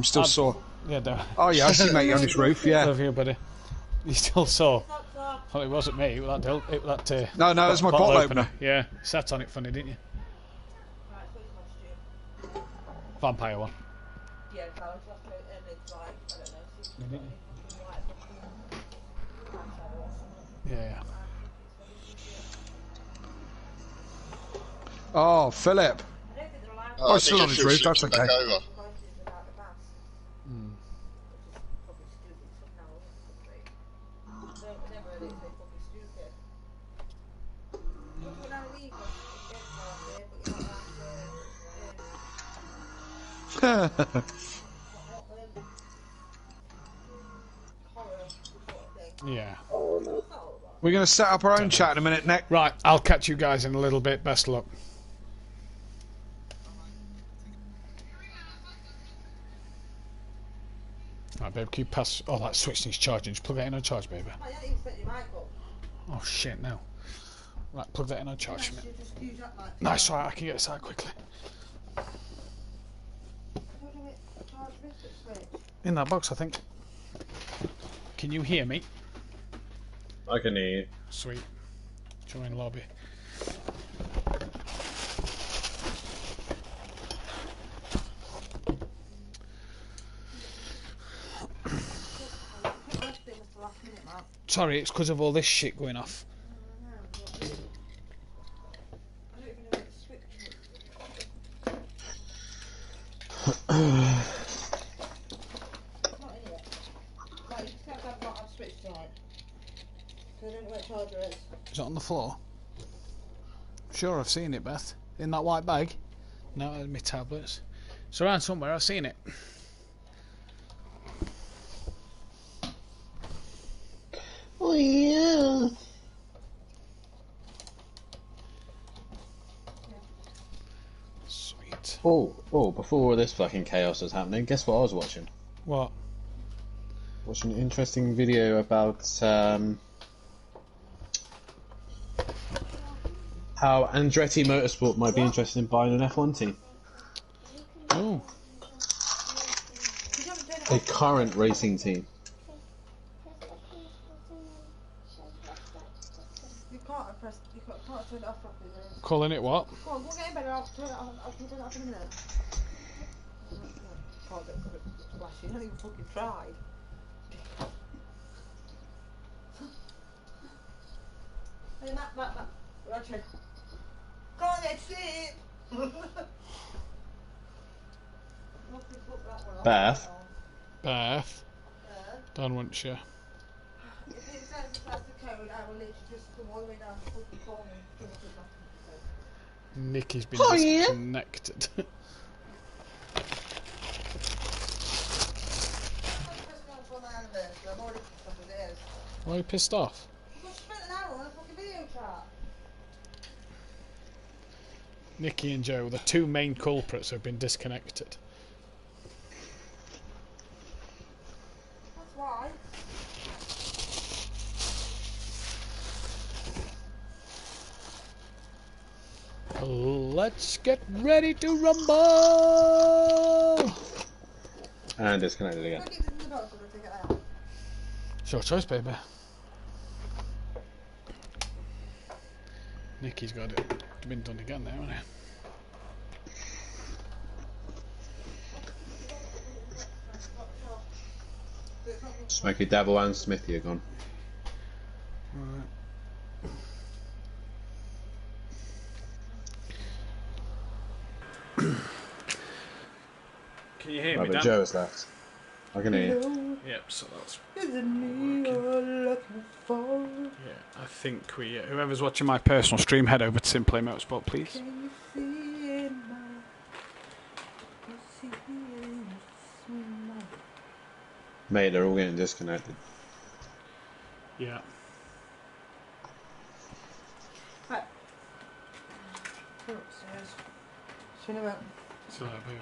I'm still sore. Yeah, no. Oh yeah, I see mate you on this roof. Yeah. Love you, buddy. You still sore? Well, it wasn't me. It was that. No, it was my bottle opener. Yeah, you sat on it funny, didn't you? Vampire one. Yeah, it's like, I don't know. Yeah. Oh, Philip. Oh, it's still on his roof. That's okay. Yeah. We're going to set up our own chat in a minute, Nick. Right, I'll catch you guys in a little bit. Best of luck. Right, babe, can you pass... Oh, that switch needs charging. Just plug that in on charge, baby. Oh, shit, no. Right, plug that in on charge for a minute. Nice, right, I can get this out quickly. In that box, I think. Can you hear me? I can hear you. Sweet. Join lobby. Sorry, it's because of all this shit going off. Is it on the floor? Sure, I've seen it, Beth. In that white bag? No, my tablets. It's around somewhere, I've seen it. Oh, yeah. Sweet. Oh, before all this fucking chaos was happening, guess what I was watching? What? Watching an interesting video about how Andretti Motorsport might be interested in buying an F1 team. Oh. A current racing team. You can't turn it off properly. Calling it what? Go on, go get in bed. I'll turn it off. I'll turn it off in a minute. Can't get good at flashing. I haven't even fucking tried. Hey, Matt. Roger. Go on, let's see it. Beth? Beth? Don't want you. If it says that's the code, I will literally just come all the way down to fucking corner and finish it back. Nikki's been Oh, yeah? disconnected. Why are you pissed off? Because you spent an hour on a fucking video chat. Nikki and Joe, the two main culprits, have been disconnected. That's why. Let's get ready to rumble! And disconnected again. Go get it in the box, I'm gonna take it out. It's your choice, baby. Nikki's got it. Been done again now, hasn't it? Smokey Devil and Smithy are gone. Right. Can you hear me, But Dan? Joe has left. I can hear you. Yep, so that's... Isn't me you're looking for? Yeah, I think we... whoever's watching my personal stream, head over to SimPlay Motorsport, please. Can you see it now? You see it now? Mate, they're all getting disconnected. Yeah. Right. Go upstairs. See you in a minute. So, baby.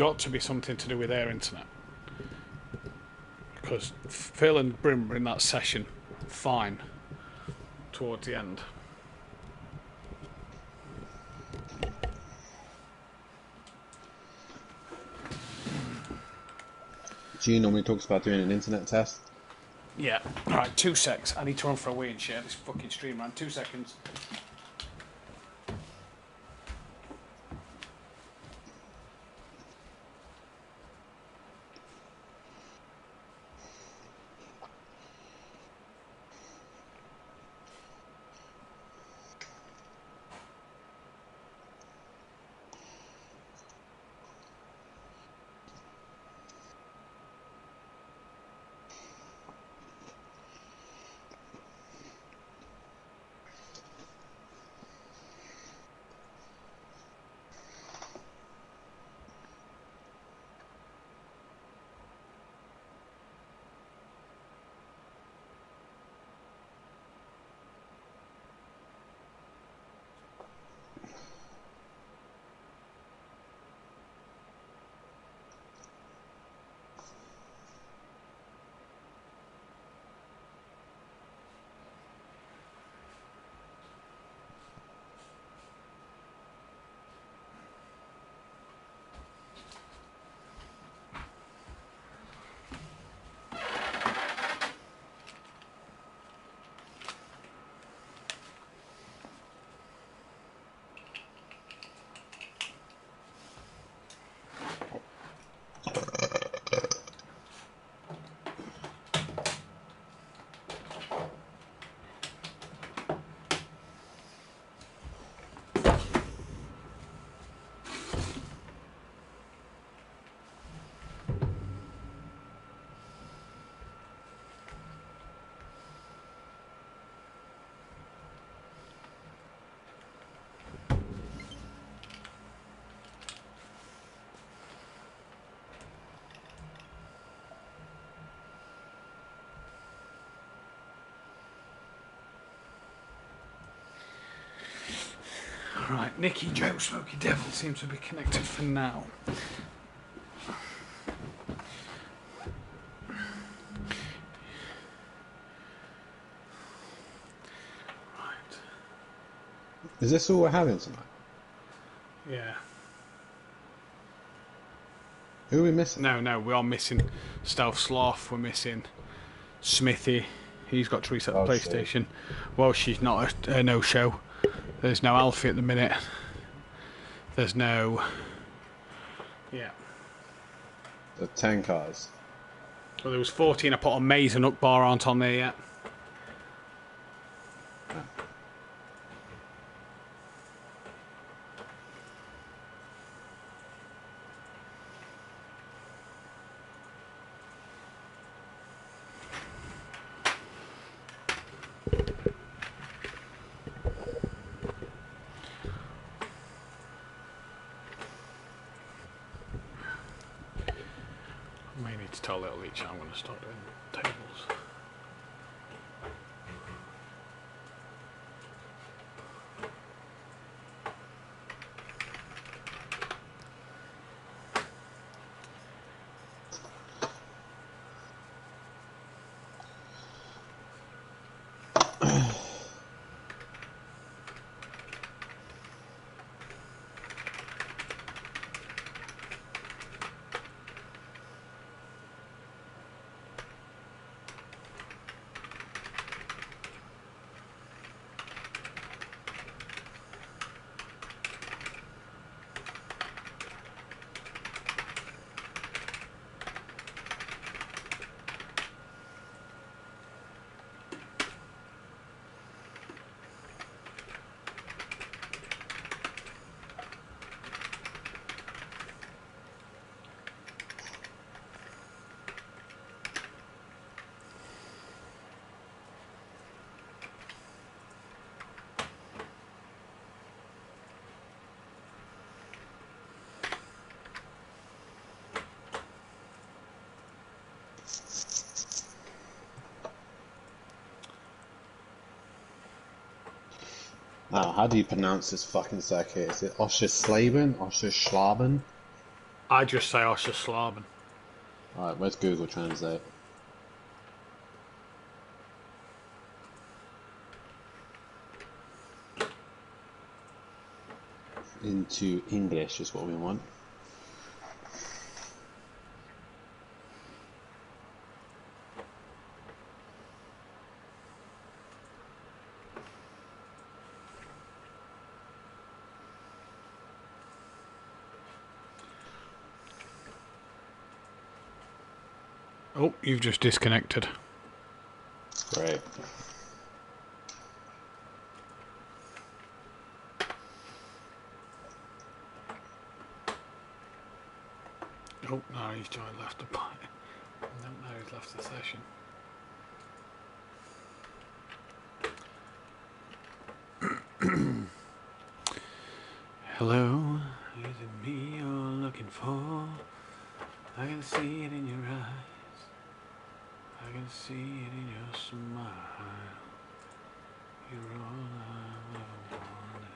got to be something to do with their internet. Because Phil and Brim were in that session fine towards the end. G normally talks about doing an internet test. Yeah. Alright, 2 secs. I need to run for a wee and share this fucking stream, man. 2 seconds. Right, Nicky, Joe, Smoky Devil seems to be connected for now. Right. Is this all we're having tonight? Yeah. Who are we missing? No, we are missing Stealth Sloth, we're missing Smithy, he's got to reset the PlayStation. Shit. Well, she's not a no-show. There's no Alfie at the minute. There's no... Yeah. The 10 cars. Well, there was 14 I put on Maze and Ukbar aren't on there yet. Tell Little Leech I'm going to start doing tables. Now, how do you pronounce this fucking circuit? Is it Oschersleben? Oscherschlaben? I just say Osserslaben. Alright, where's Google Translate? Into English is what we want. Oh, you've just disconnected. Great. Oh, no, he's joined left the party. No, he's left the session. Hello, is it me you're looking for? I can see it in your eyes. I can see it in your smile. You're all I've ever wanted.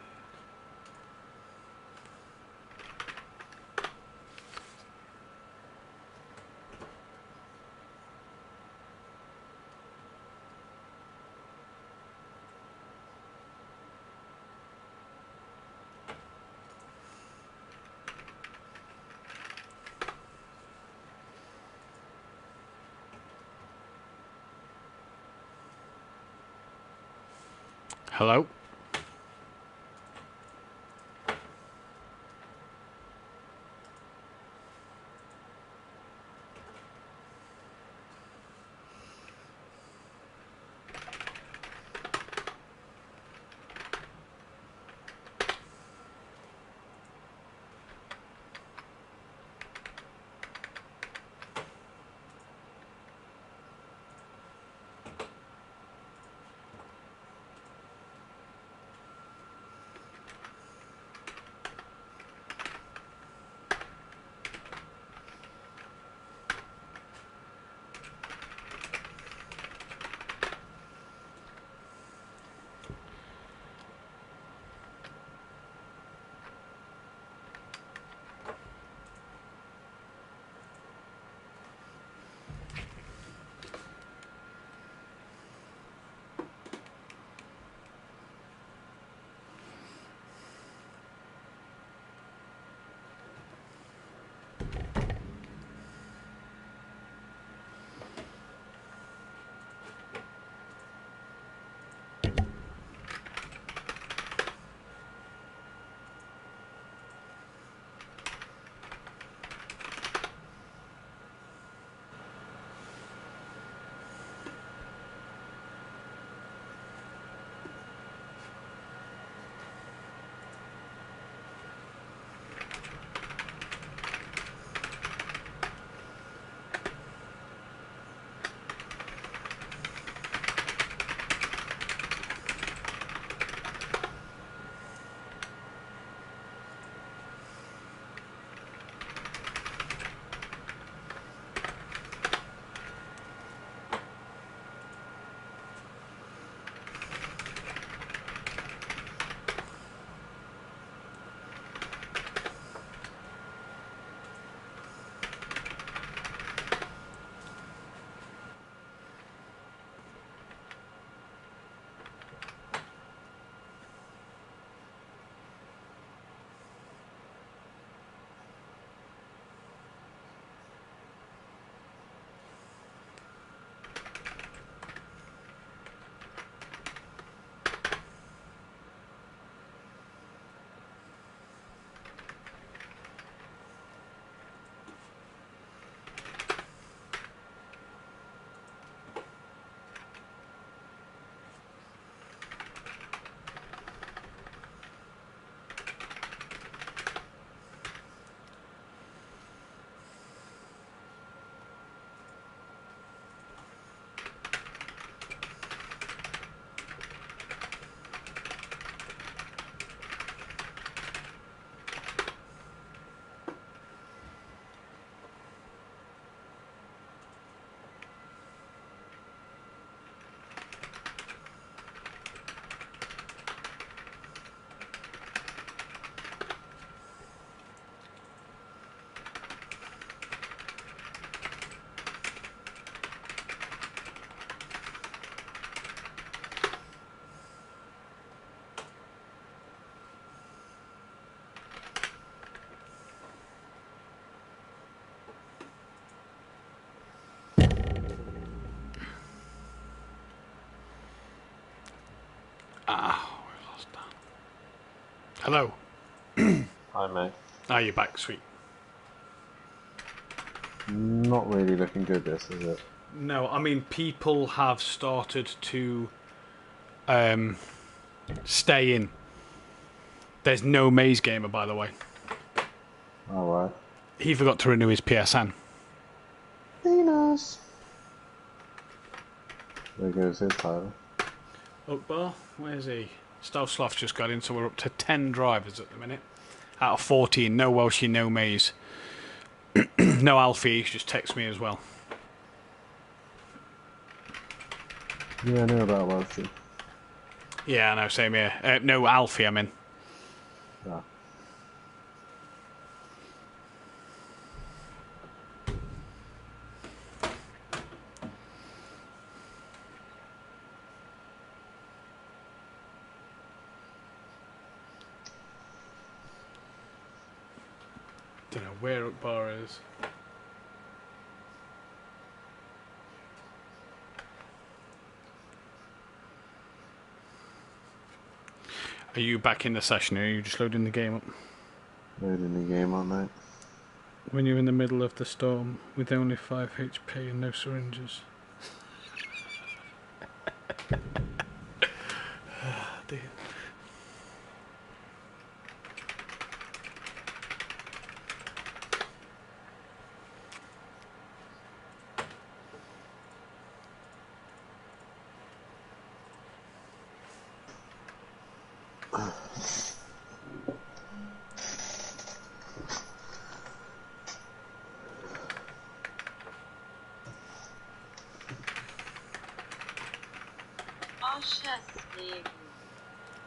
Hello? Ah, we lost Dan. Hello. Hi, mate. Are you back, sweet? Not really looking good, this, is it? No, I mean, people have started to stay in. There's no Maze Gamer, by the way. Alright. He forgot to renew his PSN. Venus! There goes his title. Ukbar, where's he? Stealth Sloth just got in, so we're up to 10 drivers at the minute. Out of 14, no Welshie, no Maze. No Alfie, he's just text me as well. Yeah, I know about Welshie. Yeah, I know, same here. No Alfie, I'm in. Yeah. Don't know where Ukbar is. Are you back in the session, or are you just loading the game up? Loading the game on, mate. When you're in the middle of the storm with only 5 HP and no syringes. Dear.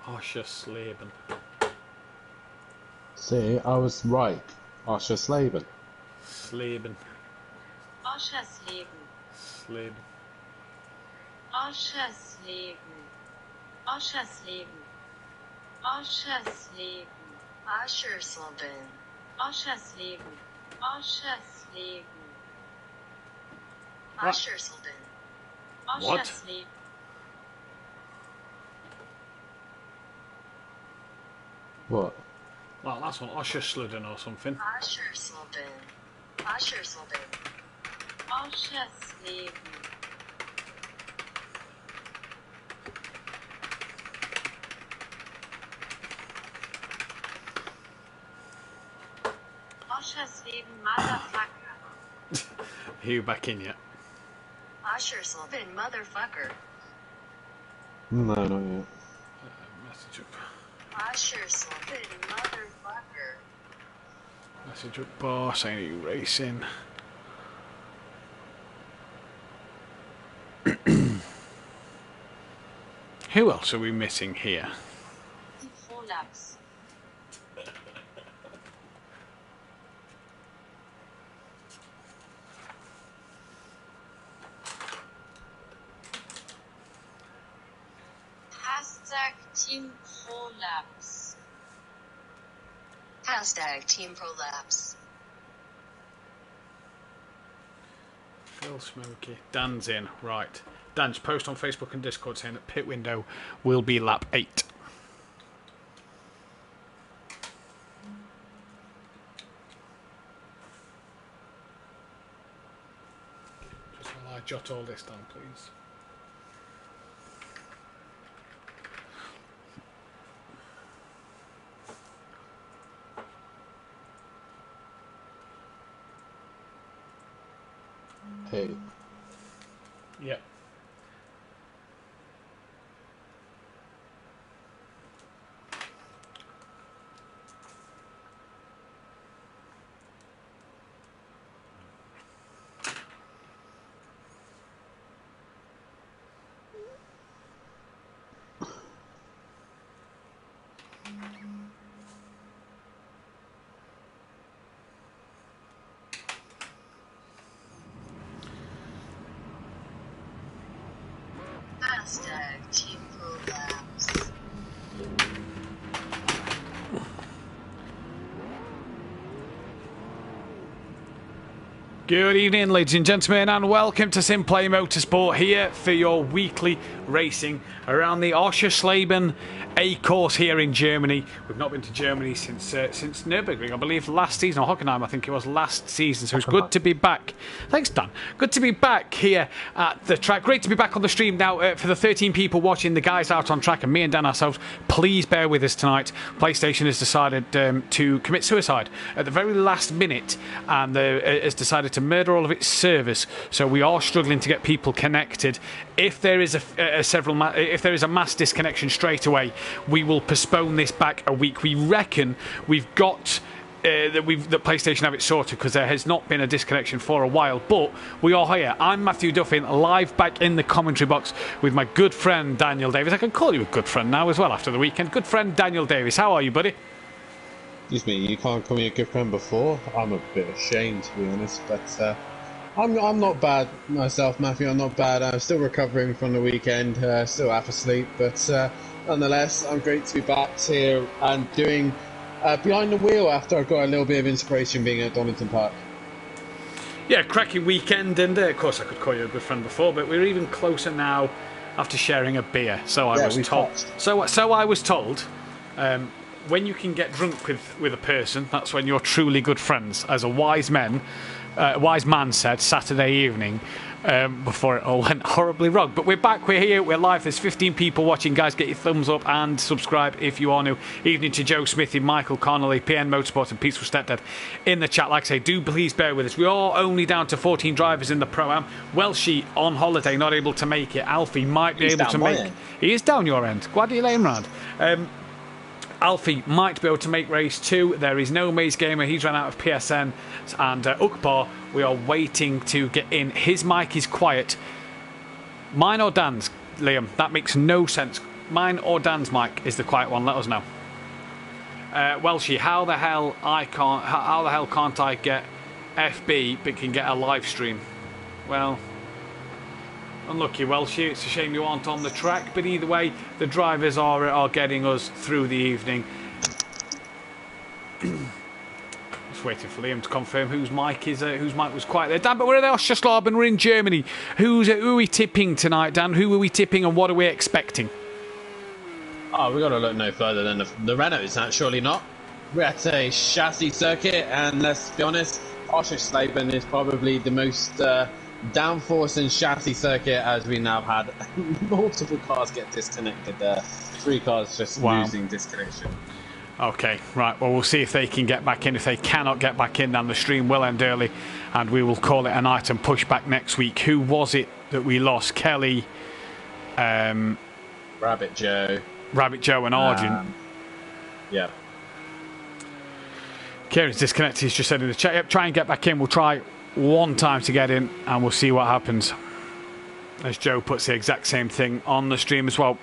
Osha Sleben. See, I was right. Osha Slaven. Sleben. Oschersleben. Sleben. Oschersleben. Oschersleben. Oschersleben. Oschersleben. Oschersleben. Oschersleben. Oschersleben. What? Oschersleben. What? Well, that's one Osha Sluden or something. Oschersleben. Oschersleben. Oschersleben. Oschersleben, motherfucker. Are you back in yet? Oschersleben, motherfucker. No, not yet. Message up. Oschersleben, motherfucker. Message up bar saying are you racing? Who else are we missing here? Vorlaps. Hashtag Team Prolapse. Hashtag Team Prolapse. Phil Smoky. Dan's in. Right. Dan's post on Facebook and Discord saying that pit window will be lap 8. Just while I jot all this down, please. Hey. Yep. Hashtag Team Prolapse. Good evening, ladies and gentlemen, and welcome to SimPlay Motorsport, here for your weekly racing around the Oschersleben A course here in Germany. We've not been to Germany since Nürburgring, I believe, last season, or Hockenheim, I think it was last season. So it's good to be back. Thanks, Dan. Good to be back here at the track. Great to be back on the stream now. For the 13 people watching, the guys out on track, and me and Dan ourselves, please bear with us tonight. PlayStation has decided to commit suicide at the very last minute, and has decided to murder all of its servers. So we are struggling to get people connected. If there is if there is a mass disconnection straight away, we will postpone this back a week. We reckon we've got that PlayStation have it sorted, because there has not been a disconnection for a while. But we are here. I'm Matthew Duffin, live back in the commentary box with my good friend Daniel Davis. I can call you a good friend now as well after the weekend. Good friend Daniel Davis. How are you, buddy? Excuse me, you can't call me a good friend before? I'm a bit ashamed, to be honest, but I'm not bad myself, Matthew. I'm not bad. I'm still recovering from the weekend, still half asleep, but nonetheless, I'm great to be back here and doing behind the wheel after I got a little bit of inspiration being at Donington Park. Yeah, cracking weekend, and of course I could call you a good friend before, but we're even closer now after sharing a beer. So I was told. So I was told. When you can get drunk with a person, that's when you're truly good friends, as a wise man said Saturday evening, before it all went horribly wrong. But we're back, we're here, we're live. There's 15 people watching. Guys, get your thumbs up and subscribe if you are new. Evening to Joe Smithy, Michael Connolly, PN Motorsport, and Peaceful Stepdad in the chat. Like I say, do please bear with us. We are only down to 14 drivers in the Pro-Am. Welshie on holiday, not able to make it. Alfie might be able to make... He is down your end. Glad you're laying round. Alfie might be able to make race 2. There is no Maze Gamer. He's run out of PSN. And Ukbar, we are waiting to get in. His mic is quiet. Mine or Dan's, Liam? That makes no sense. Mine or Dan's mic is the quiet one. Let us know. Welshie, how the hell can't I get FB but can get a live stream? Well, unlucky, Welshie. It's a shame you aren't on the track, but either way, the drivers are getting us through the evening. Just waiting for Liam to confirm whose mic was quiet there. Dan, but we're at the Oschersleben, we're in Germany. Who are we tipping tonight, Dan? Who are we tipping, and what are we expecting? Oh, we've got to look no further than the Renaults, surely not. We're at a chassis circuit, and let's be honest, Oschersleben is probably the most downforce and chassis circuit, as we now had multiple cars get disconnected. 3 cars just losing disconnection. Okay, right, well, we'll see if they can get back in. If they cannot get back in, then the stream will end early, and we will call it a night and push back next week. Who was it that we lost? Kelly, Rabbit Joe and Argent. Yeah. Kieran's disconnected. He's just said in the chat, yep, try and get back in. We'll try one time to get in, and we'll see what happens. As Joe puts the exact same thing on the stream as well.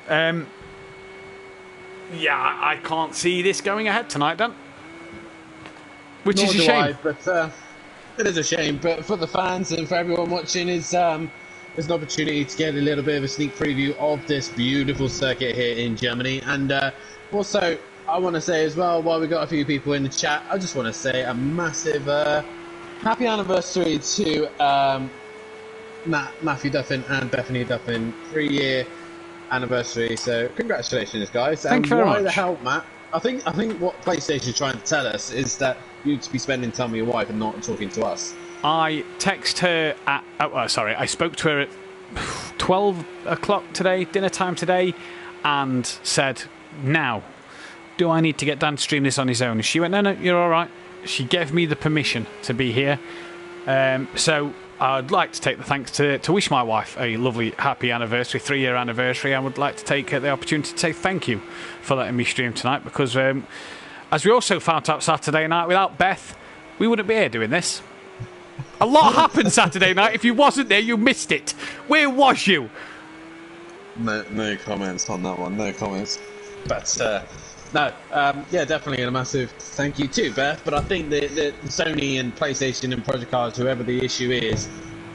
Yeah, I can't see this going ahead tonight, Dan. Which is a shame. But it is a shame. But for the fans and for everyone watching, it's an opportunity to get a little bit of a sneak preview of this beautiful circuit here in Germany. And also, I want to say as well, while we've got a few people in the chat, I just want to say a massive happy anniversary to Matthew Duffin and Bethany Duffin, 3-year anniversary. So congratulations, guys. Thank you very much. Why the hell, Matt? I think what PlayStation is trying to tell us is that you'd be spending time with your wife and not talking to us. I text her at I spoke to her at 12 o'clock today, dinner time today, and said, now, do I need to get Dan to stream this on his own? And she went, no, you're all right. She gave me the permission to be here. So I'd like to take the thanks to wish my wife a lovely, happy anniversary, 3-year anniversary. I would like to take the opportunity to say thank you for letting me stream tonight, because as we also found out Saturday night, without Beth, we wouldn't be here doing this. A lot happened Saturday night. If you wasn't there, you missed it. Where was you? No comments on that one. No comments. But no, yeah, definitely a massive thank you to Beth. But I think the Sony and PlayStation and Project Cars, whoever the issue is,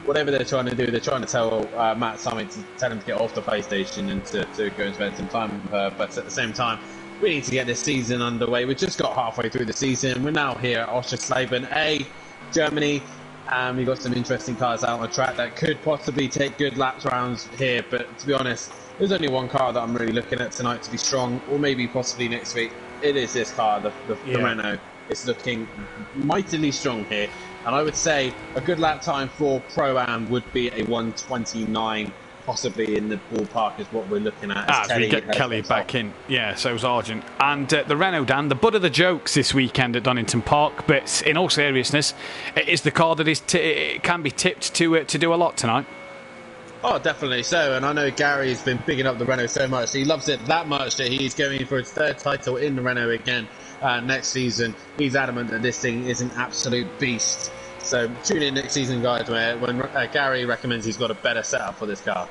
whatever they're trying to do, they're trying to tell Matt something, to tell him to get off the PlayStation and to go and spend some time with her. But at the same time, we need to get this season underway. We just got halfway through the season. We're now here at Oschersleben, Germany. We've got some interesting cars out on the track that could possibly take good laps rounds here, but to be honest, there's only one car that I'm really looking at tonight to be strong, or maybe possibly next week. It is this car, the Renault. It's looking mightily strong here, and I would say a good lap time for Pro-Am would be a 1:29, possibly in the ballpark is what we're looking at. As we get Kelly back in. Yeah, so Sargent. And the Renault, Dan, the butt of the jokes this weekend at Donington Park, but in all seriousness, it is the car that it can be tipped to do a lot tonight. Oh, definitely so. And I know Gary's been bigging up the Renault so much. He loves it that much that he's going for his third title in the Renault again next season. He's adamant that this thing is an absolute beast. So tune in next season, guys, when Gary recommends he's got a better setup for this car.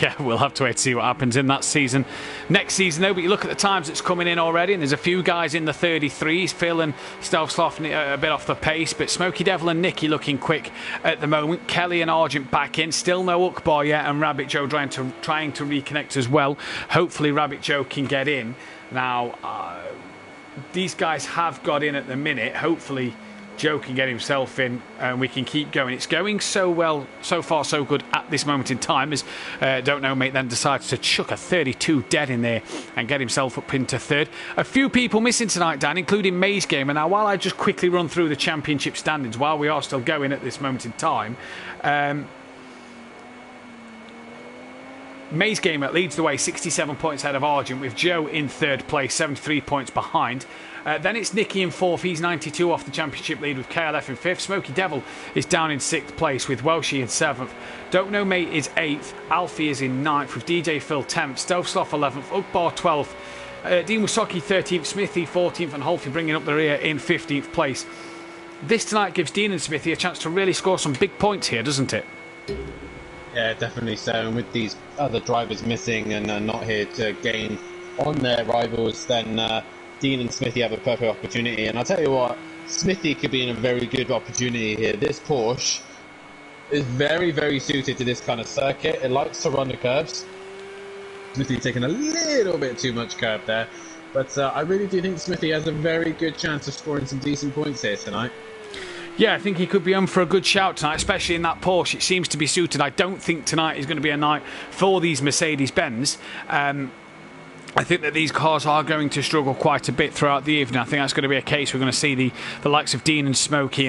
Yeah, we'll have to wait to see what happens in that season. Next season, though, but you look at the times that's coming in already, and there's a few guys in the 33s. Phil and Stelzloff a bit off the pace, but Smokey Devil and Nicky looking quick at the moment. Kelly and Argent back in. Still no Ukbar yet, and Rabbit Joe trying to reconnect as well. Hopefully Rabbit Joe can get in. Now, these guys have got in at the minute. Hopefully Joe can get himself in and we can keep going. It's going so well, so far so good at this moment in time, as Don't Know Mate then decides to chuck a 32 dead in there and get himself up into third. A few people missing tonight, Dan, including May's Gamer. Now, while I just quickly run through the championship standings while we are still going at this moment in time, May's Gamer leads the way, 67 points ahead of Argent, with Joe in third place, 73 points behind. Then it's Nicky in fourth. He's 92 off the championship lead, with KLF in fifth. Smokey Devil is down in sixth place, with Welshie in seventh. Don't Know Mate is eighth. Alfie is in ninth, with DJ Phil 10th. Stelzloff 11th. Ukbar 12th. Dean Wasocki 13th. Smithy 14th. And Holfie bringing up the rear in 15th place. This tonight gives Dean and Smithy a chance to really score some big points here, doesn't it? Yeah, definitely so. And with these other drivers missing and not here to gain on their rivals, then Dean and Smithy have a perfect opportunity. And I'll tell you what, Smithy could be in a very good opportunity here. This Porsche is very, very suited to this kind of circuit. It likes to run the curves. Smithy taking a little bit too much curve there. But I really do think Smithy has a very good chance of scoring some decent points here tonight. Yeah, I think he could be on for a good shout tonight, especially in that Porsche. It seems to be suited. I don't think tonight is going to be a night for these Mercedes-Benz. I think that these cars are going to struggle quite a bit throughout the evening. I think that's going to be a case. We're going to see the likes of Dean and Smokey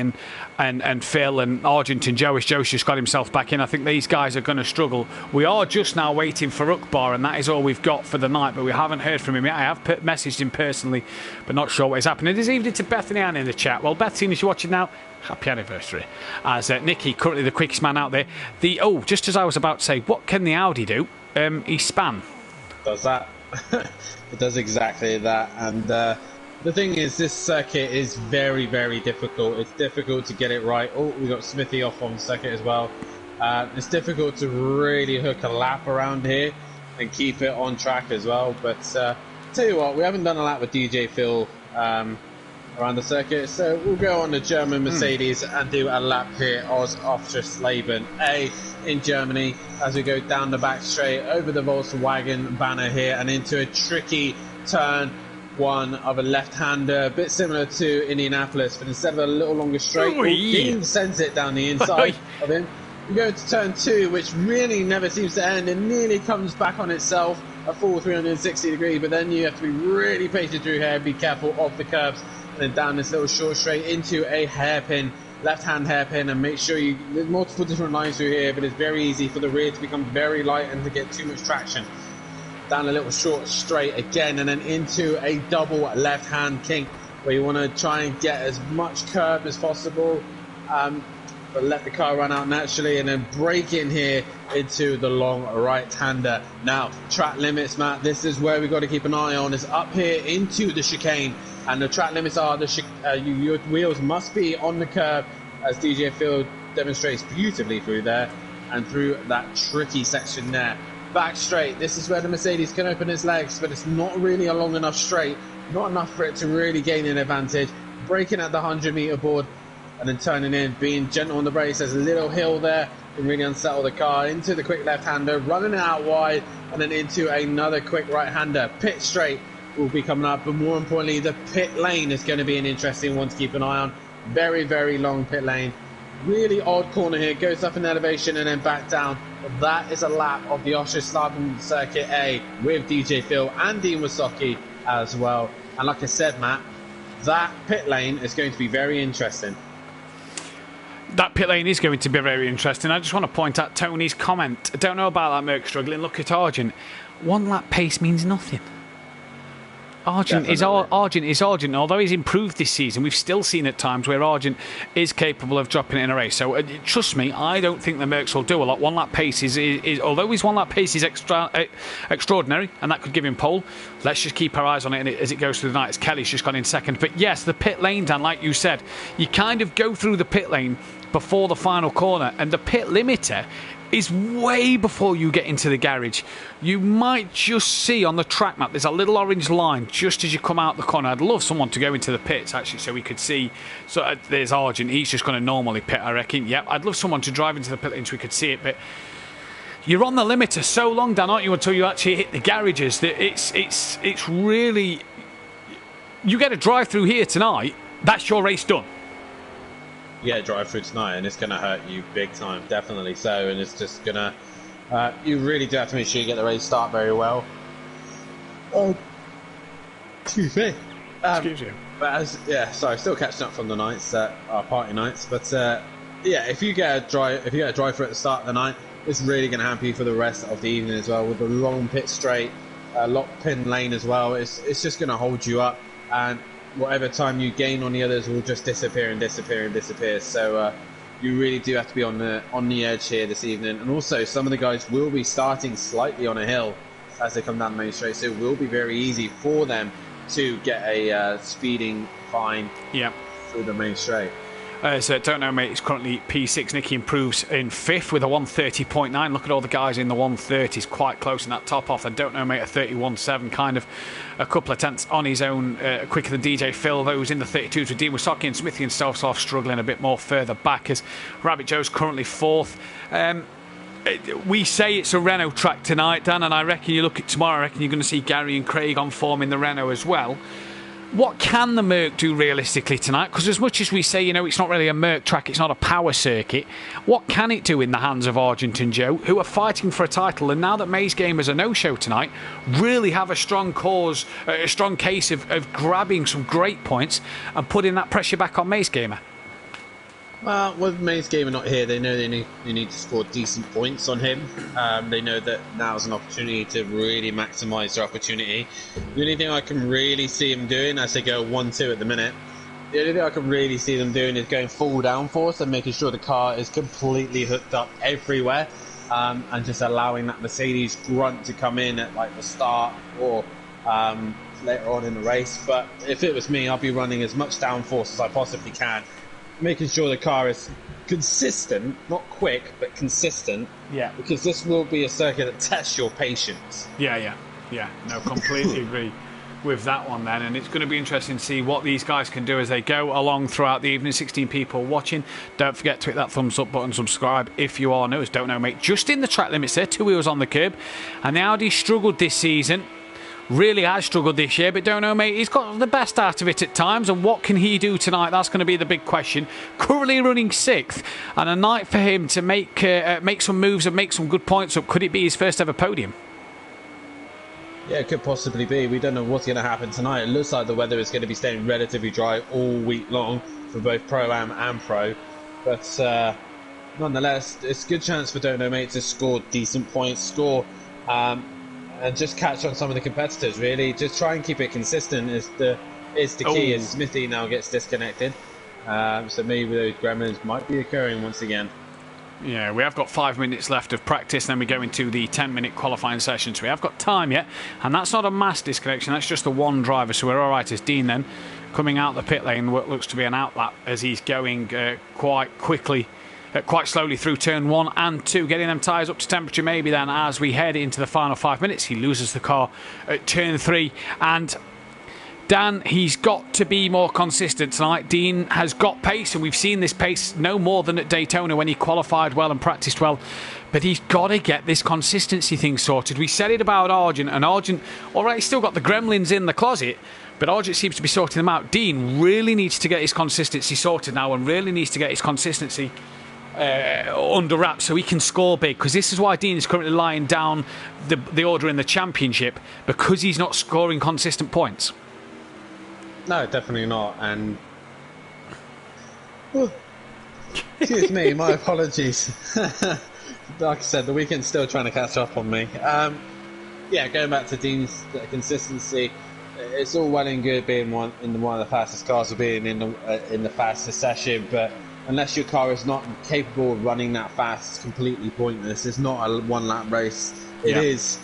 and Phil and Argent and Joe, as Joe's just got himself back in. I think these guys are going to struggle. We are just now waiting for Ukbar, and that is all we've got for the night, but we haven't heard from him yet. I have messaged him personally, but not sure what is happening. This evening to Bethany Ann in the chat. Well, Bethany, as you're watching now, happy anniversary. As Nicky, currently the quickest man out there. Just as I was about to say, what can the Audi do? He span. Does that? It does exactly that. And the thing is, this circuit is very, very difficult. It's difficult to get it right. Oh, we got Smithy off on the circuit as well. It's difficult to really hook a lap around here and keep it on track as well. But tell you what, we haven't done a lap with DJ Phil around the circuit, so we'll go on the German Mercedes and do a lap here of Ostersleben A in Germany as we go down the back straight over the Volkswagen banner here and into a tricky turn one of a left-hander, a bit similar to Indianapolis, but instead of a little longer straight, Dean sends it down the inside of him. We go to turn two, which really never seems to end. It nearly comes back on itself, a full 360 degree, but then you have to be really patient through here, be careful of the curbs, and then down this little short straight into a hairpin, left-hand hairpin, and make sure there's multiple different lines through here, but it's very easy for the rear to become very light and to get too much traction. Down a little short straight again, and then into a double left-hand kink, where you want to try and get as much curb as possible, but let the car run out naturally, and then brake in here into the long right-hander. Now, track limits, Matt, this is where we've got to keep an eye on, is up here into the chicane. And the track limits are your wheels must be on the curb, as DJ Field demonstrates beautifully through there and through that tricky section there. Back straight, this is where the Mercedes can open its legs, but it's not really a long enough straight, not enough for it to really gain an advantage. Braking at the 100-meter board and then turning in, being gentle on the brakes. There's a little hill there, can really unsettle the car. Into the quick left-hander, running it out wide, and then into another quick right-hander. Pit straight will be coming up, but more importantly, the pit lane is going to be an interesting one to keep an eye on. Very, very long pit lane. Really odd corner here, goes up in elevation and then back down. But that is a lap of the Oschersleben Circuit A with DJ Phil and Dean Wasocki as well. And like I said, Matt, that pit lane is going to be very interesting. That pit lane is going to be very interesting. I just want to point out Tony's comment. I don't know about that Merc struggling. Look at Argent. 1 lap pace means nothing. Argent is Argent. Although he's improved this season, we've still seen at times where Argent is capable of dropping it in a race. So trust me, I don't think the Mercs will do a lot. 1 lap pace is although his 1 lap pace is extraordinary, and that could give him pole. Let's just keep our eyes on it as it goes through the night. As Kelly's just gone in second. But yes, the pit lane, Dan, like you said, you kind of go through the pit lane before the final corner, and the pit limiter is way before you get into the garage. You might just see on the track map there's a little orange line just as you come out the corner. I'd love someone to go into the pits actually so we could see. So there's Argent, he's just going to normally pit, I reckon. Yep, I'd love someone to drive into the pit lane so we could see it, but you're on the limiter so long, Dan, aren't you, until you actually hit the garages, that it's really, you get a drive through here tonight, that's your race done. Yeah, drive through tonight, and it's going to hurt you big time, definitely so. And it's just going to, you really do have to make sure you get the race start very well. Oh, excuse me. Excuse you. But sorry, still catching up from the nights, our party nights. But yeah, if you get a drive for at the start of the night, it's really going to hamper you for the rest of the evening as well. With the long pit straight, locked pin lane as well, it's just going to hold you up, and whatever time you gain on the others will just disappear and disappear and disappear. So you really do have to be on the edge here this evening. And also, some of the guys will be starting slightly on a hill as they come down the main straight, so it will be very easy for them to get a speeding fine through the main straight. So don't know, mate. It's currently P6. Nicky improves in 5th with a 130.9. Look at all the guys in the 130s, quite close in that top off. I don't know, mate. A 31.7, kind of a couple of tenths on his own, quicker than DJ Phil. Those in the 32s with Dean Wasocki and Smithy and Stovsloff struggling a bit more further back, as Rabbit Joe's currently 4th. We say it's a Renault track tonight, Dan, and I reckon you look at tomorrow, I reckon you're going to see Gary and Craig on form in the Renault as well. What can the Merc do realistically tonight? Because as much as we say, it's not really a Merc track, it's not a power circuit, what can it do in the hands of Argent and Joe, who are fighting for a title, and now that Maze Game is a no-show tonight, really have a strong case of grabbing some great points and putting that pressure back on Maze Gamer? Well, with Maze Gamer not here, they know they need to score decent points on him. They know that now is an opportunity to really maximise their opportunity. The only thing I can really see them doing, as they go 1-2 at the minute, the only thing I can really see them doing is going full downforce and making sure the car is completely hooked up everywhere, and just allowing that Mercedes grunt to come in at like the start or later on in the race. But if it was me, I'd be running as much downforce as I possibly can, making sure the car is consistent, not quick, but consistent. Yeah. Because this will be a circuit that tests your patience. Yeah. No, completely agree with that one then. And it's going to be interesting to see what these guys can do as they go along throughout the evening. 16 people watching. Don't forget to hit that thumbs up button, subscribe if you are new. As don't know, mate, just in the track limits there, 2 wheels on the curb. And the Audi struggled this season. Really has struggled this year, but don't know, mate, he's got the best out of it at times, and what can he do tonight? That's going to be the big question. Currently running 6th, and a night for him to make some moves and make some good points up. Could it be his first ever podium? Yeah, it could possibly be. We don't know what's going to happen tonight. It looks like the weather is going to be staying relatively dry all week long for both Pro-Am and Pro, but nonetheless, it's a good chance for Don't Know, mate, to score decent points, and just catch on some of the competitors, really. Just try and keep it consistent is the key, as Smithy now gets disconnected. So maybe those gremlins might be occurring once again. Yeah, we have got 5 minutes left of practice, then we go into the 10-minute qualifying session. So we have got time yet, and that's not a mass disconnection, that's just the one driver. So we're all right as Dean then, coming out the pit lane, what looks to be an outlap as he's going quite quickly, quite slowly through turn 1 and 2, getting them tyres up to temperature. Maybe then as we head into the final 5 minutes, he loses the car at turn 3, and Dan, he's got to be more consistent tonight. Dean has got pace, and we've seen this pace no more than at Daytona when he qualified well and practiced well. But he's got to get this consistency thing sorted. We said it about Argent, and Argent, all right, he's still got the gremlins in the closet, but Argent seems to be sorting them out. Dean really needs to get his consistency sorted now, and really needs to get his consistency under wraps so he can score big, because this is why Dean is currently lying down the order in the championship, because he's not scoring consistent points. No, definitely not. And excuse me, my apologies. Like I said, the weekend's still trying to catch up on me. Yeah, going back to Dean's consistency, it's all well and good being one of the fastest cars or being in the fastest session, but unless your car is not capable of running that fast, it's completely pointless. It's not a one-lap race. It is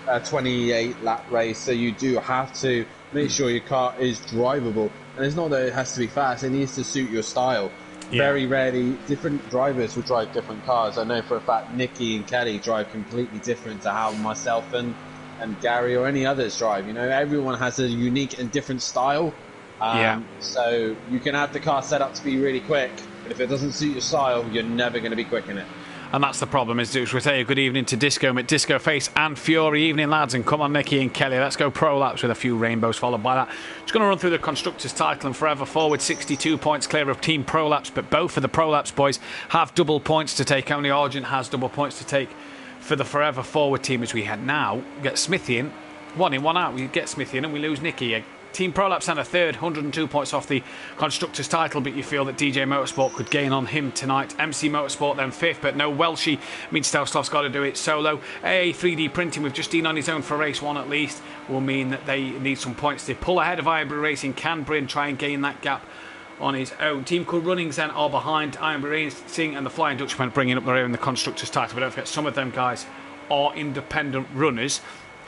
a 28-lap race, so you do have to make sure your car is drivable. And it's not that it has to be fast, it needs to suit your style. Very rarely, different drivers will drive different cars. I know for a fact Nicky and Kelly drive completely different to how myself and Gary or any others drive. You know, everyone has a unique and different style. So you can have the car set up to be really quick, but if it doesn't suit your style, you're never going to be quick in it. And that's the problem, is we say good evening to Disco, Disco Face and Fury. Evening, lads, and come on, Nicky and Kelly. Let's go pro laps with a few rainbows followed by that. Just going to run through the Constructors' title, and Forever Forward 62 points clear of Team Pro Laps, but both of the Pro Laps boys have double points to take. Only Argent has double points to take for the Forever Forward team, as we had now get Smithy in. One in, one out. We get Smithy in and we lose Nicky. Team Pro Laps and a third, 102 points off the Constructors' title, but you feel that DJ Motorsport could gain on him tonight. MC Motorsport then fifth, but no Welshie means Stelstov's got to do it solo. A 3D printing with Justine on his own for race one at least will mean that they need some points to pull ahead of Ironbury Racing. Can Bryn try and gain that gap on his own? Team Cool Runnings then are behind Ironbury Racing and the Flying Dutchman, bringing up their own in the Constructors' title. But don't forget, some of them guys are independent runners,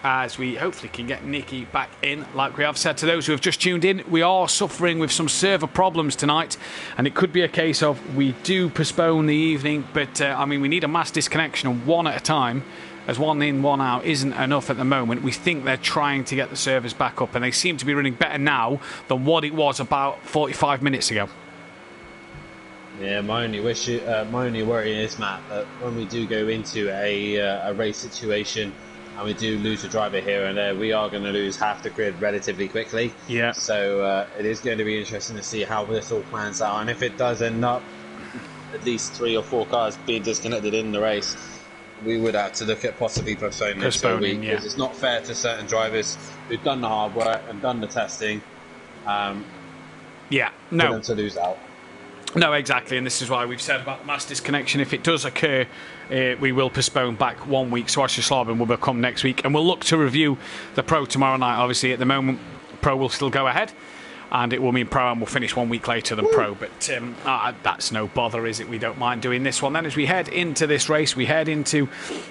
as we hopefully can get Nicky back in. Like we have said to those who have just tuned in, we are suffering with some server problems tonight, and it could be a case of we do postpone the evening, but I mean, we need a mass disconnection, and one at a time, as one in, one out isn't enough at the moment. We think they're trying to get the servers back up, and they seem to be running better now than what it was about 45 minutes ago. Yeah, my only worry is, Matt, that when we do go into a race situation and we do lose a driver here and there, we are going to lose half the grid relatively quickly. Yeah. So it is going to be interesting to see how this all plans out, and if it does end up at least 3 or 4 cars being disconnected in the race, we would have to look at possibly postponing it for a week, because it's not fair to certain drivers who've done the hard work and done the testing. For them to lose out. No, exactly, and this is why we've said about mass disconnection. If it does occur, we will postpone back 1 week. So Slavin will come next week, and we'll look to review the Pro tomorrow night. Obviously, at the moment, Pro will still go ahead, and it will mean Pro-Am will finish 1 week later than Pro. But that's no bother, is it? We don't mind doing this one. Then as we head into this race, we head into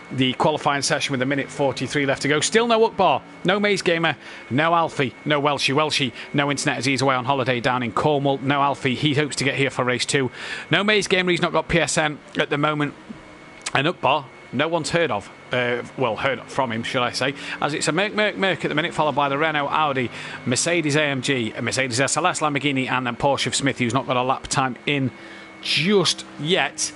the qualifying session with 1:43 left to go. Still no Ukbar, no Maze Gamer, no Alfie, no Welshie. Welshie, no internet as he's away on holiday down in Cornwall. No Alfie, he hopes to get here for race 2. No Maze Gamer, he's not got PSN at the moment. And Ukbar, no one's heard of. Heard from him, should I say, as it's a Merc at the minute, followed by the Renault, Audi, Mercedes AMG, a Mercedes SLS, Lamborghini, and then Porsche of Smithy, who's not got a lap time in just yet.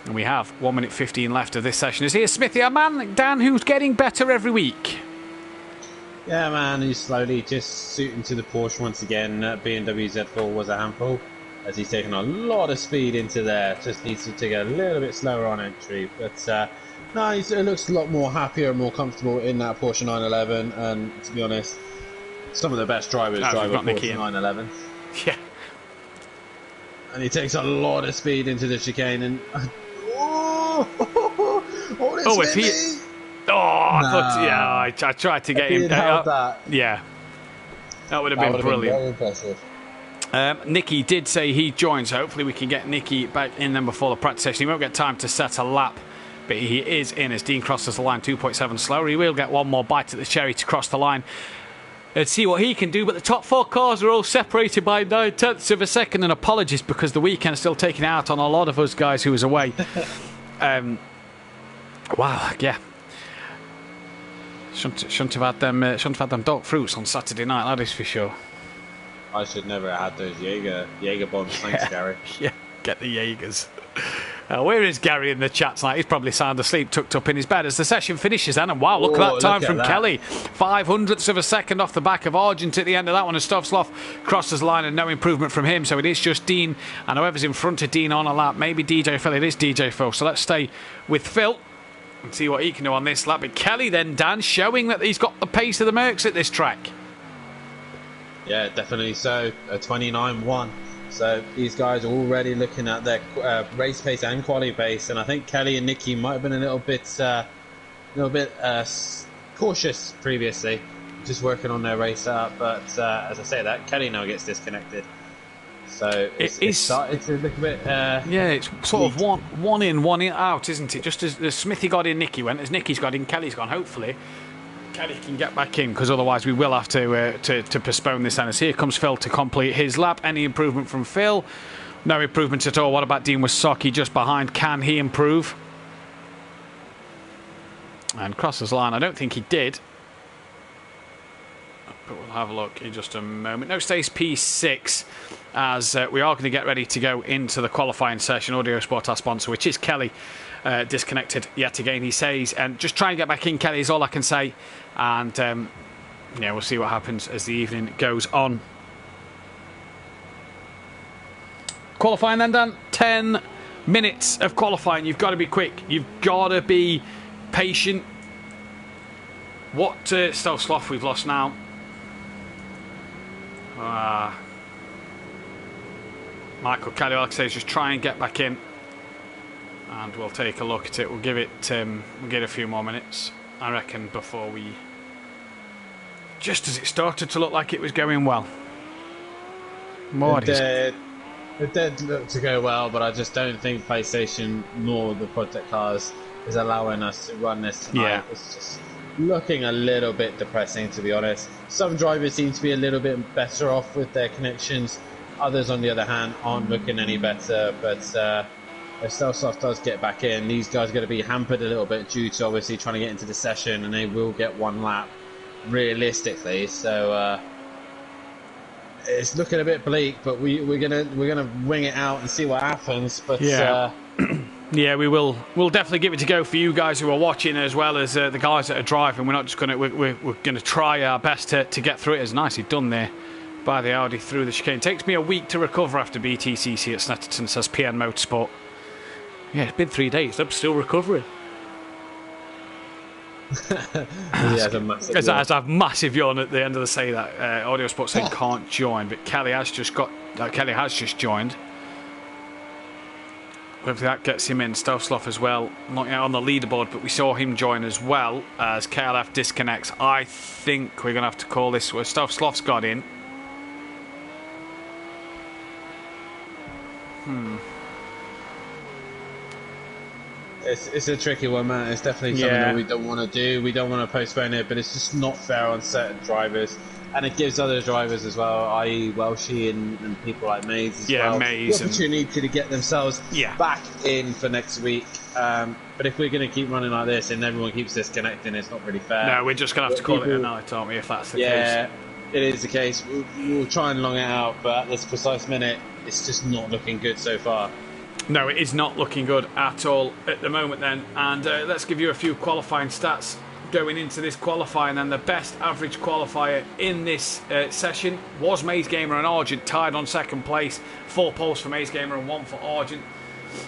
And we have 1:15 left of this session. Is here Smithy, a man, Dan, who's getting better every week? Yeah, man, he's slowly just suiting to the Porsche once again. BMW Z4 was a handful, as he's taken a lot of speed into there. Just needs to take a little bit slower on entry, but no, it looks a lot more happier and more comfortable in that Porsche 911, and to be honest, some of the best drivers drive a Porsche 911. Yeah. And he takes a lot of speed into the chicane, and I tried to get him. Yeah. That would have been brilliant. Very impressive. Nicky did say he joins, so hopefully we can get Nicky back in then before the practice session. He won't get time to set a lap, but he is in as Dean crosses the line 2.7 slower. He will get one more bite at the cherry to cross the line and see what he can do, but the top 4 cars are all separated by 9/10 of a second, and apologies because the weekend's still taking out on a lot of us guys who was away. Wow, yeah. Shouldn't have had them dark fruits on Saturday night, that is for sure. I should never have had those Jaeger bombs. Thanks, Gary. Yeah, get the Jaegers. Where is Gary in the chat tonight? He's probably sound asleep, tucked up in his bed as the session finishes then. And wow, look at that time from Kelly. 500ths of a second off the back of Argent at the end of that one. And Stovsloff crosses the line and no improvement from him. So it is just Dean and whoever's in front of Dean on a lap. Maybe DJ Phil. It is DJ Phil. So let's stay with Phil and see what he can do on this lap. But Kelly then, Dan, showing that he's got the pace of the Mercs at this track. Yeah, definitely so. A 29-1. So these guys are already looking at their race pace and quality pace, and I think Kelly and Nicky might have been a little bit cautious previously, just working on their race up. But as I say that, Kelly now gets disconnected. So it's started to look a bit. Yeah, it's sort of one in, one out, isn't it? Just as Smithy got in, Nicky went. As Nicky's got in, Kelly's gone. Hopefully Kelly can get back in, because otherwise we will have to postpone this. And as here comes Phil to complete his lap. Any improvement from Phil? No improvements at all. What about Dean Wasocki just behind? Can he improve? And crosses the line. I don't think he did, but we'll have a look in just a moment. No, stays P6 as we are going to get ready to go into the qualifying session. Audio Sport, our sponsor, which is Kelly, disconnected yet again, he says. And just try and get back in, Kelly, is all I can say. And yeah, we'll see what happens as the evening goes on. Qualifying then, Dan. 10 minutes of qualifying. You've got to be quick. You've got to be patient. What Stovsloff we've lost now. Michael Kelly, like I say, is just try and get back in. And we'll take a look at it. We'll give it a few more minutes, I reckon, before we... Just as it started to look like it was going well. It did look to go well, but I just don't think PlayStation nor the Project Cars is allowing us to run this tonight. Yeah. It's just looking a little bit depressing, to be honest. Some drivers seem to be a little bit better off with their connections. Others, on the other hand, aren't looking any better. But if Stovsloff does get back in, these guys are going to be hampered a little bit due to obviously trying to get into the session, and they will get one lap realistically. So it's looking a bit bleak, but we're gonna wing it out and see what happens. But yeah. Yeah, we'll definitely give it a go for you guys who are watching, as well as the guys that are driving. We're not just we're gonna try our best to get through it. As nicely done there by the Audi through the chicane. Takes me a week to recover after BTCC at Snetterton, says PN Motorsport. Yeah, it's been 3 days. I'm still recovering. As I have massive yawn at the end of the say that Audio Sport saying can't join, but Kelly has just joined. Hopefully that gets him in. Stovsloff as well, not yet on the leaderboard, but we saw him join as well as KLF disconnects. I think we're going to have to call this where Stovsloff's got in. It's a tricky one, man. It's definitely something that we don't want to do. We don't want to postpone it, but it's just not fair on certain drivers. And it gives other drivers as well, i.e. Welshie and people like Mays as well, Mays the opportunity to get themselves back in for next week. But if we're going to keep running like this and everyone keeps disconnecting, it's not really fair. No, we're just going to have to call it a night, aren't we, if that's the case? Yeah, it is the case. We'll try and long it out, but at this precise minute, it's just not looking good so far. No, it is not looking good at all at the moment then. And let's give you a few qualifying stats going into this qualifying. And the best average qualifier in this session was Maze Gamer and Argent, tied on second place. 4 poles for Maze Gamer and 1 for Argent.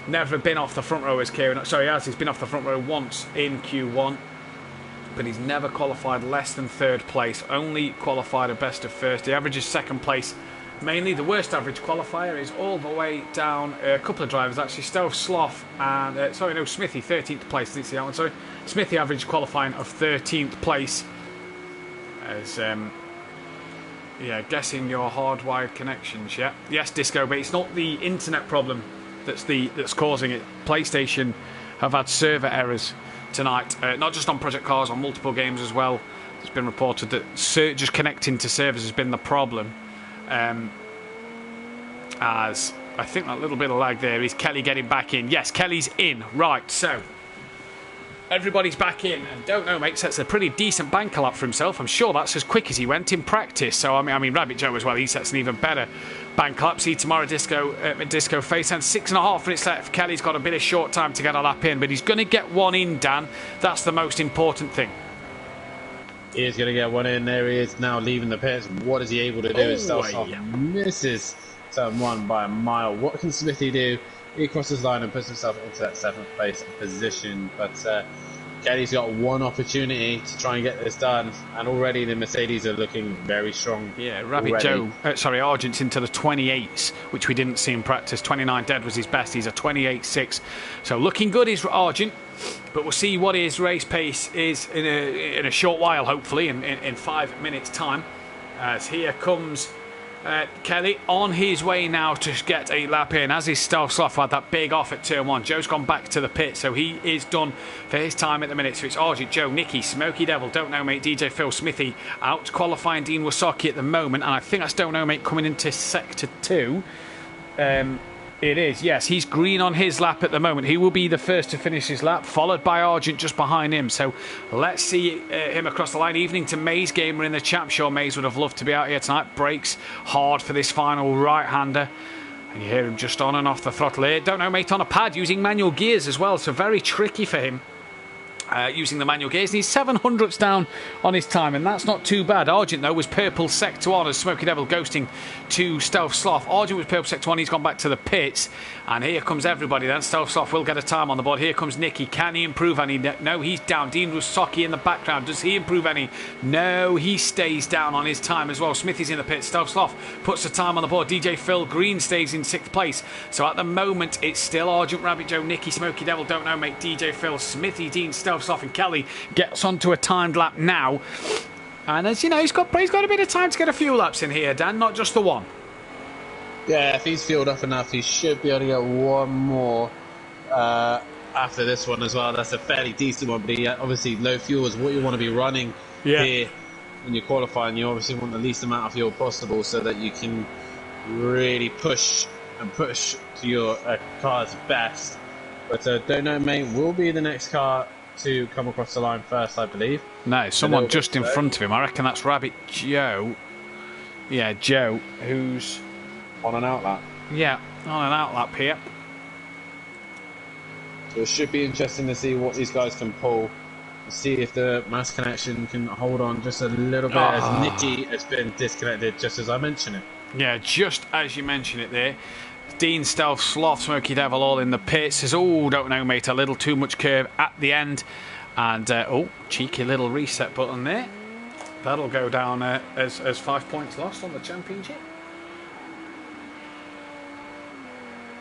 Never been off the front row as Kieran. Sorry, he's been off the front row once in Q1, but he's never qualified less than 3rd place. Only qualified a best of first. The average is 2nd place. Mainly, the worst average qualifier is all the way down a couple of drivers, actually. Stovsloff and, Smithy, 13th place. I didn't see that one, sorry. Smithy average qualifying of 13th place. As, guessing your hardwired connections, yeah. Yes, Disco, but it's not the internet problem that's causing it. PlayStation have had server errors tonight, not just on Project Cars, on multiple games as well. It's been reported that just connecting to servers has been the problem. As I think that little bit of lag there is Kelly getting back in. Yes, Kelly's in. Right, so everybody's back in, and don't know, mate, sets a pretty decent banker lap for himself. I'm sure that's as quick as he went in practice. So I mean, Rabbit Joe as well. He sets an even better banker lap. See tomorrow, Disco Face, and 6.5 minutes left. Kelly's got a bit of short time to get a lap in, but he's going to get one in, Dan. That's the most important thing. He is going to get one in. There he is now leaving the pits. What is he able to do? His misses turn 1 by a mile. What can Smithy do? He crosses the line and puts himself into that 7th place position. But Kelly's got one opportunity to try and get this done. And already the Mercedes are looking very strong. Yeah, Rabbit Joe, Argent's into the 28s, which we didn't see in practice. 29 dead was his best. He's a 28.6. So looking good is Argent. But we'll see what his race pace is in a short while, hopefully, in 5 minutes' time. As here comes Kelly on his way now to get a lap in. As his Stealth Sloth had that big off at turn 1. Joe's gone back to the pit, so he is done for his time at the minute. So it's Argent, Joe, Nicky, Smoky Devil, Don't Know Mate, DJ Phil, Smithy out qualifying Dean Wasaki at the moment. And I think that's Don't Know Mate coming into Sector 2. It is, yes. He's green on his lap at the moment. He will be the first to finish his lap, followed by Argent just behind him. So let's see him across the line. Evening to Maze Gamer in the chat. I'm sure Maze would have loved to be out here tonight. Brakes hard for this final right-hander. And you hear him just on and off the throttle here. Don't Know Mate on a pad using manual gears as well. So very tricky for him. Using the manual gears, and he's 700ths down on his time, and that's not too bad. Argent, though, was purple Sector 1 as Smoky Devil ghosting to Stealth Sloth. Argent was purple Sector 1, he's gone back to the pits, and here comes everybody then. Stealth Sloth will get a time on the board. Here comes Nicky. Can he improve any? No, he's down. Dean Rusocki in the background. Does he improve any? No, he stays down on his time as well. Smithy's in the pits. Stealth Sloth puts the time on the board. DJ Phil Green stays in 6th place. So at the moment, it's still Argent, Rabbit Joe, Nicky, Smoky Devil, Don't Know Mate, DJ Phil, Smithy, Dean, Stealth Sloth, and Kelly gets onto a timed lap now. And as you know, he's got a bit of time to get a few laps in here, Dan, not just the one. Yeah, if he's fueled up enough, he should be able to get one more after this one as well. That's a fairly decent one, but obviously low fuel is what you want to be running here when you're qualifying. You obviously want the least amount of fuel possible so that you can really push to your car's best. But Don't Know Mate will be the next car to come across the line first, I believe. No, someone just in front of him. I reckon that's Rabbit Joe. Yeah, Joe, who's on an out lap. Yeah, on an out lap here. So it should be interesting to see what these guys can pull. See if the mass connection can hold on just a little bit as Nicky has been disconnected, just as I mentioned it. Yeah, just as you mention it there. Dean, Stealth, Sloth, Smoky Devil all in the pits. Says, Don't Know Mate, a little too much curve at the end. And, cheeky little reset button there. That'll go down as 5 points lost on the championship.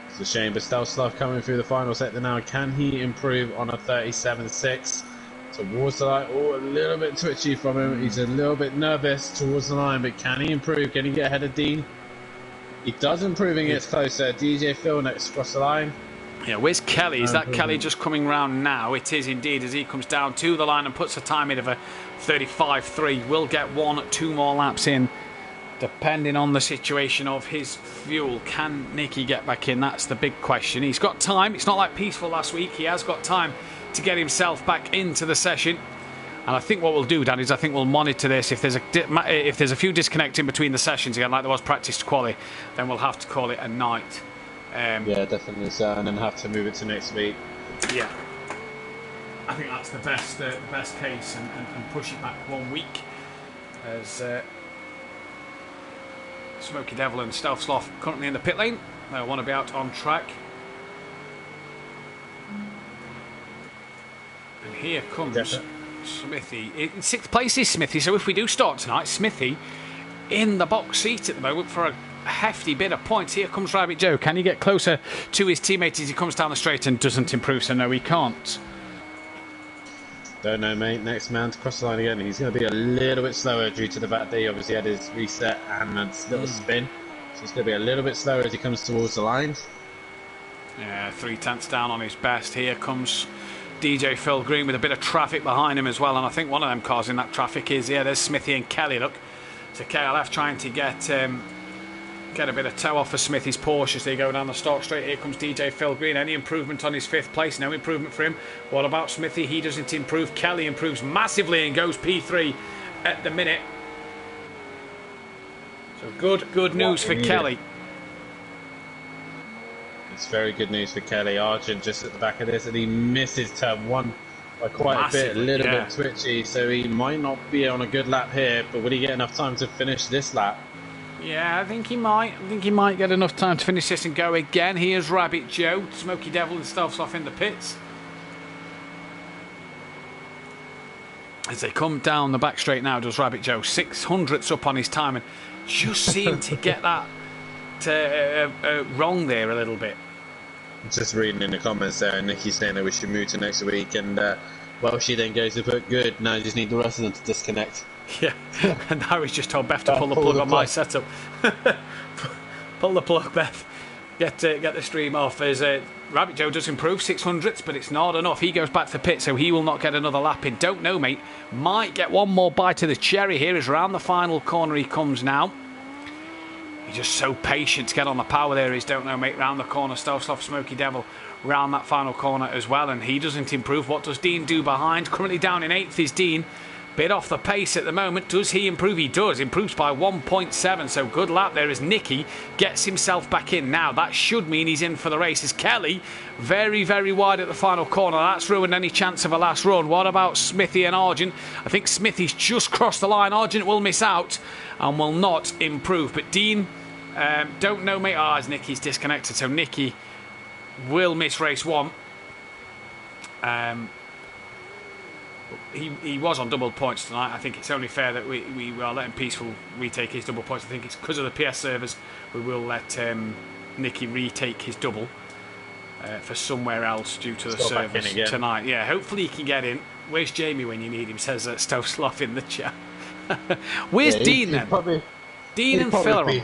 It's a shame, but Stealth Sloth coming through the final sector now. Can he improve on a 37.6 towards the line? A little bit twitchy from him. He's a little bit nervous towards the line, but can he improve? Can he get ahead of Dean? He does improve and gets closer. DJ Phil next across the line. Yeah, where's Kelly? Is that Kelly just coming round now? It is indeed, as he comes down to the line and puts a time in of a 35.3. Will get 2 more laps in, depending on the situation of his fuel. Can Nicky get back in? That's the big question. He's got time. It's not like Peaceful last week. He has got time to get himself back into the session. And I think what we'll do, Dan, is I think we'll monitor this. If there's a few disconnecting between the sessions again, like there was practice to quali, then we'll have to call it a night. Yeah, definitely so, and then have to move it to next week. Yeah, I think that's the best case, and push it back 1 week. As Smoky Devil and Stealth Sloth currently in the pit lane, they want to be out on track. And here comes Smithy. In 6th place is Smithy, so if we do start tonight, Smithy in the box seat at the moment for a hefty bit of points. Here comes Rabbit Joe. Can he get closer to his teammate as he comes down the straight and doesn't improve? So no, he can't. Don't Know Mate, next man to cross the line again. He's going to be a little bit slower due to the fact that he obviously had his reset and a little spin. So he's going to be a little bit slower as he comes towards the line. Yeah, 3/10 down on his best. Here comes DJ Phil Green with a bit of traffic behind him as well, and I think one of them cars in that traffic is, there's Smithy and Kelly, look. So KLF trying to get get a bit of toe off for Smithy's Porsche as they go down the start straight. Here comes DJ Phil Green. Any improvement on his 5th place? No improvement for him. What about Smithy? He doesn't improve. Kelly improves massively and goes P3 at the minute. So good news for Kelly. It's very good news for Kelly. Argent just at the back of this, and he misses turn 1 by quite a bit, a little bit twitchy, so he might not be on a good lap here, but will he get enough time to finish this lap? Yeah, I think he might. I think he might get enough time to finish this and go again. Here's Rabbit Joe. Smoky Devil and stuff's off in the pits. As they come down the back straight now, does Rabbit Joe. 600ths up on his time and just seemed to get that wrong there a little bit. Just reading in the comments there, and Nikki's saying that we should move to next week, and well, she then goes to put good. Now you just need the rest of them to disconnect. Yeah, and now he's just told Beth to pull the plug on my setup. Pull the plug, Beth. Get the stream off. As Rabbit Joe does improve 600ths, but it's not enough. He goes back to the pit, so he will not get another lap in. Don't know, mate. Might get one more bite of the cherry here as round the final corner he comes now. He's just so patient to get on the power there. Is Don't Know, mate, round the corner. Stealth Soft Smoky Devil round that final corner as well, and he doesn't improve. What does Dean do behind? Currently down in 8th is Dean. Bit off the pace at the moment. Does he improve? He does. Improves by 1.7. So good lap there as Nicky gets himself back in. Now that should mean he's in for the race. As Kelly very, very wide at the final corner. That's ruined any chance of a last run. What about Smithy and Argent? I think Smithy's just crossed the line. Argent will miss out and will not improve. But Dean, Don't Know, mate. As Nicky's disconnected. So Nicky will miss race 1. He was on double points tonight. I think it's only fair that we are letting Peaceful retake his double points. I think it's because of the PS servers we will let Nicky retake his double for somewhere else due to the servers tonight. Yeah, hopefully he can get in. Where's Jamie when you need him? Says Stove Sloth in the chat. Where's Dean then? Dean and Phil are on.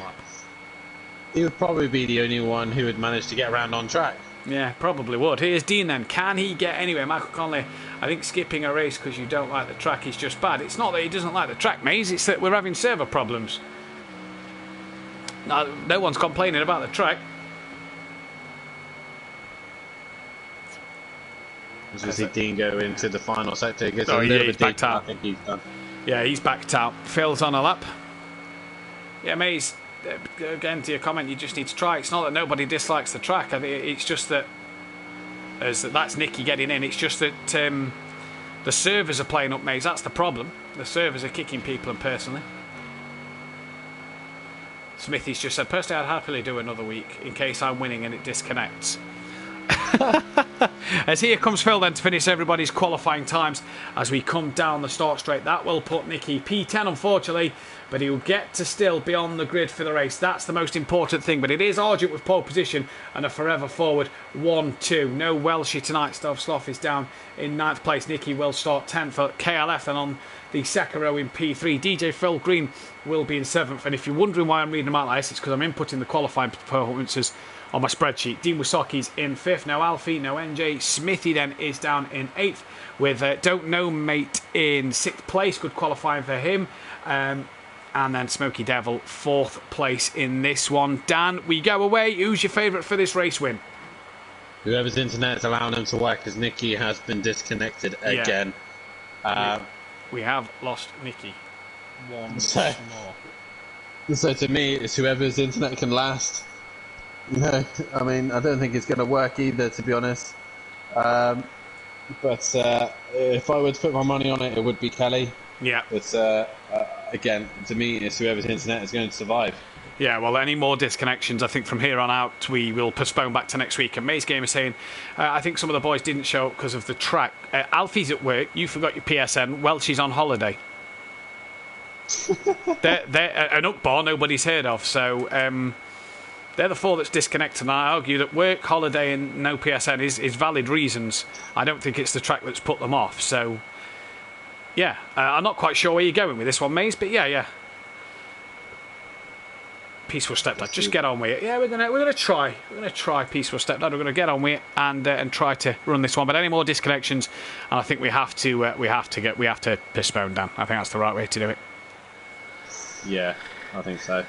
He would probably be the only one who would manage to get around on track. Yeah, probably would. Here's Dean then. Can he get anywhere? Michael Conley, I think skipping a race because you don't like the track is just bad. It's not that he doesn't like the track, Maze. It's that we're having server problems. No one's complaining about the track. As we see Dean go into the final sector. He's backed out. I think he's done. Yeah, he's backed out. Phil's on a lap. Yeah, Maze, again to your comment, you just need to try. It's not that nobody dislikes the track. I think it's just that that's Nicky getting in. It's just that the servers are playing up, Maze. That's the problem. The servers are kicking people and personally. Smithy's just said, personally, I'd happily do another week in case I'm winning and it disconnects. As here comes Phil then to finish everybody's qualifying times as we come down the start straight. That will put Nicky P10, unfortunately, but he'll get to still be on the grid for the race. That's the most important thing, but it is Argent with pole position and a forever forward 1-2. No Welshie tonight. Stove Sloth is down in 9th place. Nicky will start 10th for KLF, and on the second row in P3 DJ Phil Green will be in 7th. And if you're wondering why I'm reading them out like this, it's because I'm inputting the qualifying performances on my spreadsheet. Dean Wisoki's in 5th. No Alfie, no NJ. Smithy then is down in 8th with Don't Know Mate in 6th place. Good qualifying for him. And then Smoky Devil 4th place in this one. Dan, we go away. Who's your favourite for this race win? Whoever's internet is allowing them to work, because Nicky has been disconnected again. We have lost Nicky. One more. So to me, it's whoever's internet can last. No, I mean, I don't think it's going to work either, to be honest. But if I were to put my money on it, it would be Kelly. Yeah. But again, to me, it's whoever's internet is going to survive. Yeah, well, any more disconnections, I think from here on out, we will postpone back to next week. And Maze Game is saying, I think some of the boys didn't show up because of the track. Alfie's at work, you forgot your PSN, Welshie's on holiday. they're an up-bar nobody's heard of, so they're the 4 that's disconnected. And I argue that work, holiday and no PSN is valid reasons. I don't think it's the track that's put them off, so yeah, I'm not quite sure where you're going with this one, Maze, but yeah. Peaceful Stepdad, just get on with it. Yeah, we're gonna try Peaceful Stepdad. We're gonna get on with it and try to run this one. But any more disconnections, and I think we have to postpone, Dan. I think that's the right way to do it. Yeah, I think so.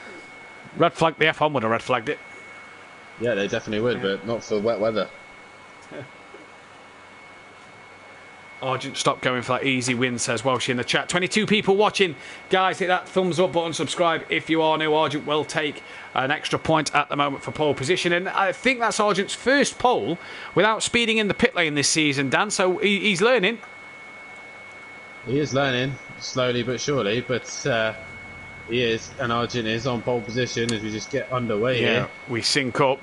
Red flag, the F1 would have red flagged it. Yeah, they definitely would, but not for wet weather. Argent, stop going for that easy win, says Welsh in the chat. 22 people watching. Guys, hit that thumbs up button, subscribe if you are new. Argent will take an extra point at the moment for pole position. And I think that's Argent's first pole without speeding in the pit lane this season, Dan. So he's learning. He is learning, slowly but surely. But he is, and Argent is on pole position as we just get underway here. We sync up.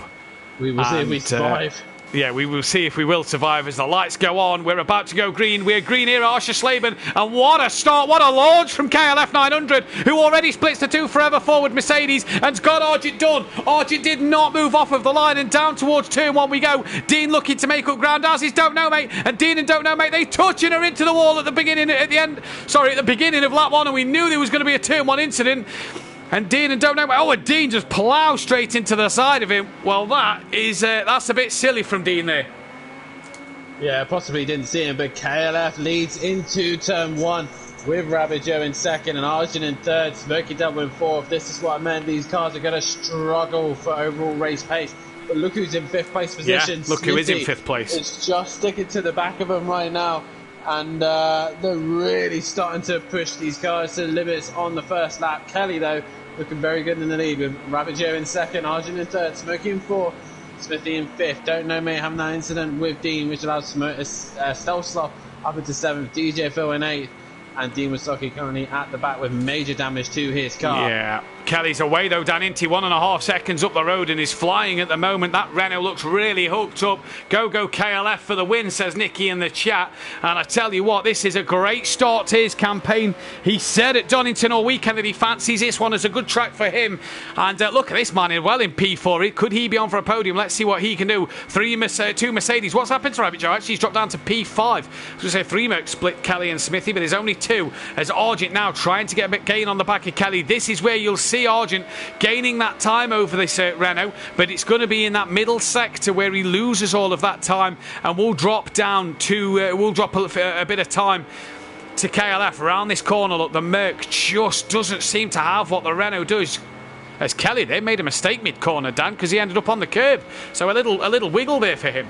We will see if we survive. Yeah, we will see if we will survive as the lights go on. We're about to go green. We're green here at Oschersleben. And what a start, what a launch from KLF 900, who already splits the two forever forward Mercedes and's got Argent done. Argent did not move off of the line, and down towards turn one we go. Dean looking to make up ground, as is Don't Know Mate. And Dean and Don't Know Mate, they touching her into the wall at the beginning of lap one, and we knew there was going to be a turn one incident. And Dean and Don't Know. Oh, and Dean just ploughed straight into the side of him. Well, that's a bit silly from Dean there. Yeah, possibly didn't see him, but KLF leads into turn one with Rabbit Joe in second and Argent in third, Smoky Double in fourth. This is what I meant. These cars are going to struggle for overall race pace. But look who's in fifth place position. Yeah, look who is in fifth place. It's just sticking to the back of them right now. And they're really starting to push these cars to the limits on the first lap. Kelly, though, looking very good in the lead with Rabbit Joe in second, Argent in third, Smokey in fourth, Smithy in fifth. Don't Know Mate having that incident with Dean, which allows Stealth Sloth up into seventh, DJ Phil in eighth, and Dean Wasocki currently at the back with major damage to his car. Yeah. Kelly's away though, Dan Inty, 1.5 seconds up the road and is flying at the moment. That Renault looks really hooked up. Go KLF for the win, says Nicky in the chat. And I tell you what, this is a great start to his campaign. He said at Donington all weekend that he fancies this one as a good track for him. And look at this man in P4. Could he be on for a podium? Let's see what he can do. Two Mercedes. What's happened to Rabbit Joe? Actually, he's dropped down to P5. I was going to say 3 split Kelly and Smithy, but there's only 2. As Argent now trying to get a bit gain on the back of Kelly. This is where you'll see Argent gaining that time over this Renault, but it's going to be in that middle sector where he loses all of that time, and we'll drop down to a bit of time to KLF around this corner. Look, the Merc just doesn't seem to have what the Renault does. As Kelly there made a mistake mid-corner, Dan, because he ended up on the curb, so a little wiggle there for him.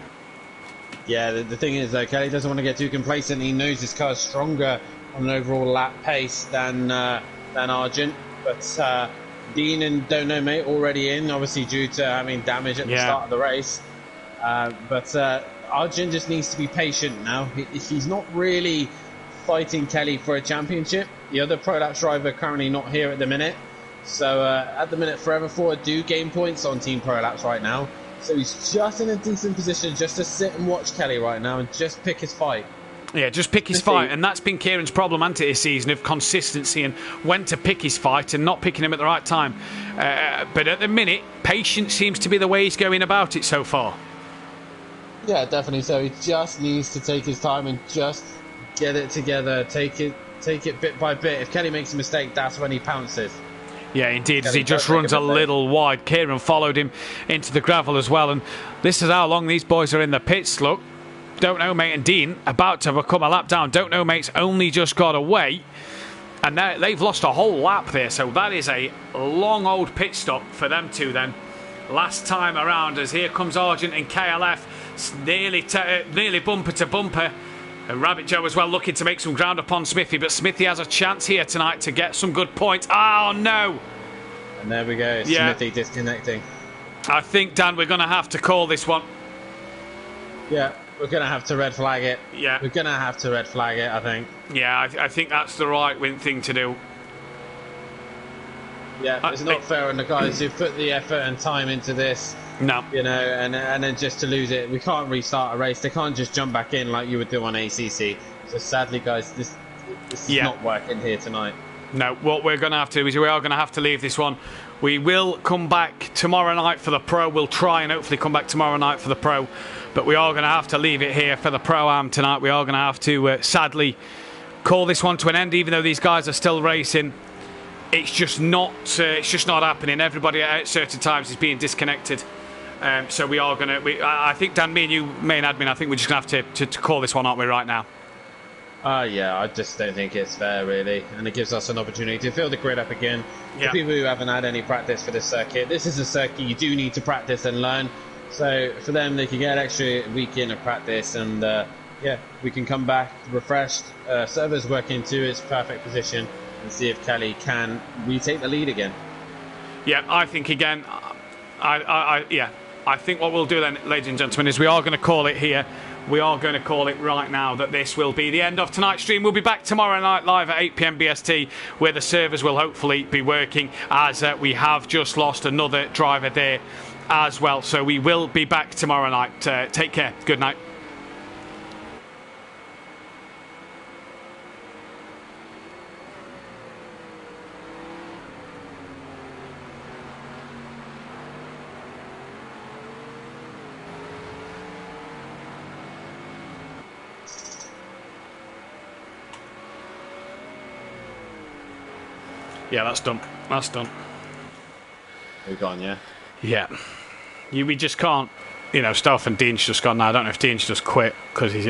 Yeah, the thing is though, Kelly doesn't want to get too complacent. He knows his car's stronger on an overall lap pace than Argent, but Dean and Don't Know Mate already in, obviously due to having damage at the start of the race. But Argent just needs to be patient now. He's not really fighting Kelly for a championship. The other Pro Laps driver currently not here at the minute. So at the minute, Forever Forward do gain points on Team Pro Laps right now. So he's just in a decent position just to sit and watch Kelly right now and just pick his fight. Yeah, just pick his fight, and that's been Kieran's problem this season, of consistency and when to pick his fight and not picking him at the right time. But at the minute, patience seems to be the way he's going about it so far. Yeah, definitely so. He just needs to take his time and just get it together, take it bit by bit. If Kelly makes a mistake, that's when he pounces. Yeah, indeed, as he just runs a little wide. Kieran followed him into the gravel as well, and this is how long these boys are in the pits. Look. Don't Know Mate and Dean about to become a lap down. Don't Know Mate's only just got away, and they've lost a whole lap there, so that is a long old pit stop for them two then. Last time around, as here comes Argent and KLF nearly bumper to bumper, and Rabbit Joe as well looking to make some ground upon Smithy, but Smithy has a chance here tonight to get some good points. Oh no, and there we go. Smithy disconnecting. I think, Dan, we're going to have to call this one. Yeah, we're going to have to red flag it. Yeah. We're going to have to red flag it, I think. Yeah, I think that's the right thing to do. Yeah, it's not fair on the guys who put the effort and time into this. No. You know, and then just to lose it. We can't restart a race. They can't just jump back in like you would do on ACC. So sadly, guys, this is not working here tonight. No, what we're going to have to do is we are going to have to leave this one. We will come back tomorrow night for the Pro. We'll try and hopefully come back tomorrow night for the Pro. But we are going to have to leave it here for the Pro-Am tonight. We are going to have to, sadly, call this one to an end, even though these guys are still racing. It's just not happening. Everybody at certain times is being disconnected. So we are going to... I think, Dan, me and you, main admin, I think we're just going to have to call this one, aren't we, right now? Yeah, I just don't think it's fair, really. And it gives us an opportunity to fill the grid up again. Yeah. For people who haven't had any practice for this circuit, this is a circuit you do need to practice and learn. So for them, they can get an extra week in of practice, and yeah, we can come back refreshed. Server's working to its perfect position, and see if Kelly can retake the lead again. Yeah, I think again, I think what we'll do then, ladies and gentlemen, is we are going to call it here. We are going to call it right now that this will be the end of tonight's stream. We'll be back tomorrow night live at 8 p.m. BST, where the servers will hopefully be working, as we have just lost another driver there as well. So we will be back tomorrow night. Take care. Good night. Yeah, that's done. That's done. We're gone, yeah? Yeah. We just can't, Stealth and Dean's just gone now. I don't know if Dean's just quit because he's